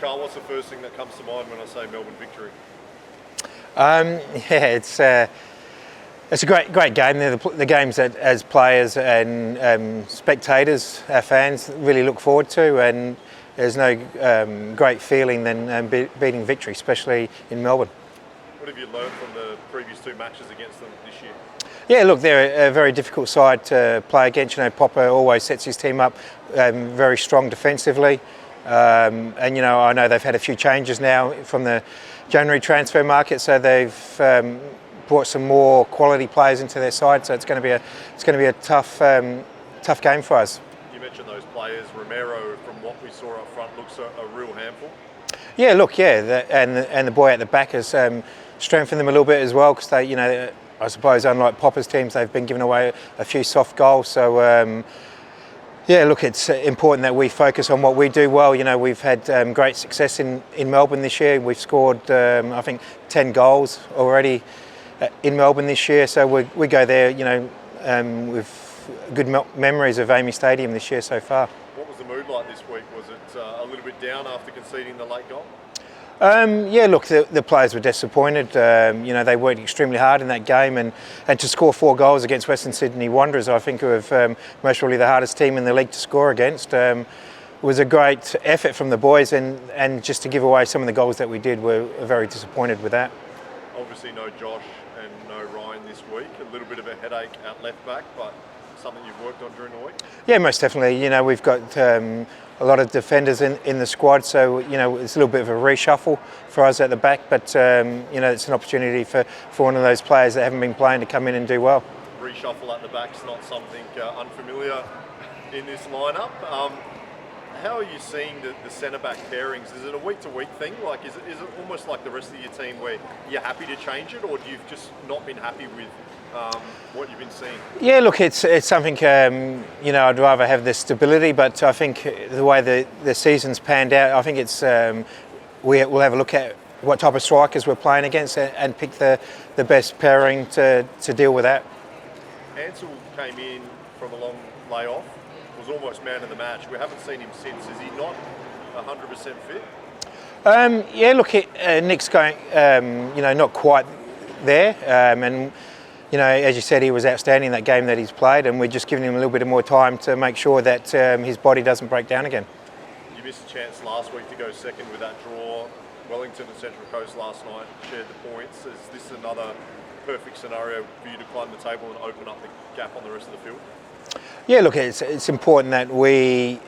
Carl, what's the first thing that comes to mind when I say Melbourne Victory? It's a great game. They're the games that, as players and spectators, our fans, really look forward to. And there's no great feeling than beating Victory, especially in Melbourne. What have you learned from the previous two matches against them this year? Yeah, look, they're a very difficult side to play against. You know, Popper always sets his team up very strong defensively. And you know, I know they've had a few changes now from the January transfer market, so they've brought some more quality players into their side. So it's going to be a tough game for us. You mentioned those players. Romero, from what we saw up front, looks a real handful. Yeah, look, and the boy at the back has strengthened them a little bit as well, because they, you know, I suppose unlike Popper's teams, they've been giving away a few soft goals. So. Yeah, look, it's important that we focus on what we do well. You know, we've had great success in Melbourne this year. We've scored, I think, 10 goals already in Melbourne this year. So we go there, you know, with good memories of Amy Stadium this year so far. What was the mood like this week? Was it a little bit down after conceding the late goal? Yeah, look, the players were disappointed. You know, they worked extremely hard in that game, and to score 4 goals against Western Sydney Wanderers, I think, who have most probably the hardest team in the league to score against, was a great effort from the boys, and just to give away some of the goals that we did, we're very disappointed with that. Obviously no Josh and no Ryan this week, a little bit of a headache at left back, but something you've worked on during the week? Yeah, most definitely. You know, we've got a lot of defenders in the squad, so you know it's a little bit of a reshuffle for us at the back. But you know, it's an opportunity for one of those players that haven't been playing to come in and do well. Reshuffle at the back's not something unfamiliar in this lineup. How are you seeing the centre-back pairings? Is it a week-to-week thing? Like, is it almost like the rest of your team where you're happy to change it, or do you just not been happy with what you've been seeing? Yeah, look, it's something, you know, I'd rather have the stability, but I think the way the season's panned out, I think it's we'll have a look at what type of strikers we're playing against and pick the best pairing to deal with that. Ansell came in from a long layoff, was almost man of the match. We haven't seen him since. Is he not 100% fit? Yeah, look, Nick's going, you know, not quite there, and you know, as you said, he was outstanding in that game that he's played, and we're just giving him a little bit more time to make sure that his body doesn't break down again. You missed a chance last week to go second with that draw. Wellington and Central Coast last night shared the points. Is this another perfect scenario for you to climb the table and open up the gap on the rest of the field? Yeah, look, it's important that we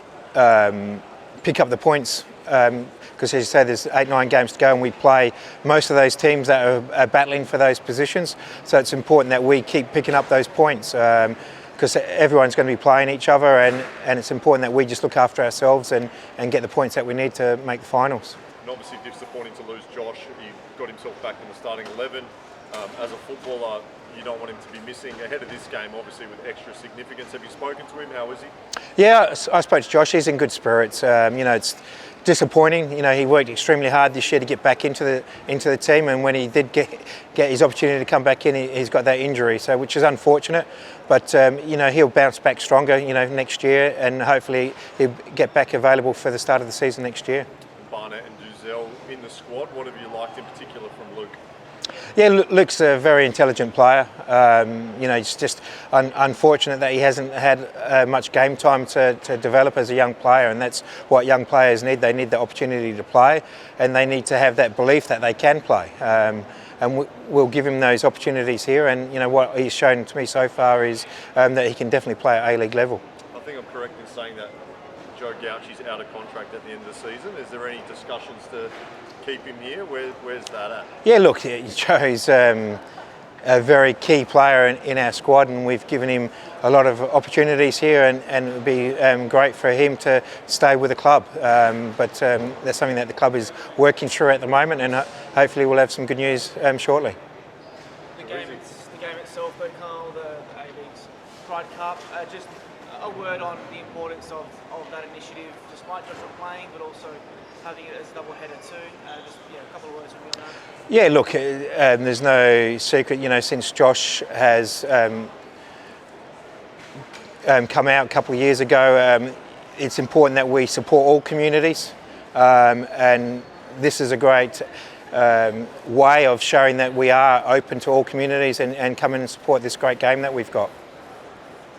pick up the points, because as you say, there's 8-9 games to go, and we play most of those teams that are battling for those positions. So it's important that we keep picking up those points, because everyone's going to be playing each other, and it's important that we just look after ourselves and get the points that we need to make the finals. And obviously disappointing to lose Josh. He got himself back in the starting 11. As a footballer, you don't want him to be missing ahead of this game, obviously with extra significance. Have you spoken to him? How is he? Yeah, I spoke to Josh. He's in good spirits. You know, it's disappointing. You know, he worked extremely hard this year to get back into the team, and when he did get his opportunity to come back in, he's got that injury, so which is unfortunate. But you know, he'll bounce back stronger, you know, next year, and hopefully he'll get back available for the start of the season next year. Barnett and Duzel in the squad. What have you liked in particular from Luke? Yeah, Luke's a very intelligent player. You know, it's just unfortunate that he hasn't had much game time to develop as a young player, and that's what young players need. They need the opportunity to play, and they need to have that belief that they can play. And we'll give him those opportunities here, and you know, what he's shown to me so far is that he can definitely play at A-League level. I think I'm correct in saying that Joe Gauchi's out of contract at the end of the season. Is there any discussions to keep him here? Where's that at? Yeah, look, Joe's a very key player in our squad, and we've given him a lot of opportunities here, and it would be great for him to stay with the club. But that's something that the club is working through at the moment, and hopefully we'll have some good news shortly. The game itself, though, Carl, the A-League's Pride Cup, just a word on the importance of that initiative, despite Joshua playing, but also having it as a double header too. Just a couple of words from you on that. Yeah, look, there's no secret. You know, since Josh has come out a couple of years ago, it's important that we support all communities. and this is a great way of showing that we are open to all communities and come in and support this great game that we've got.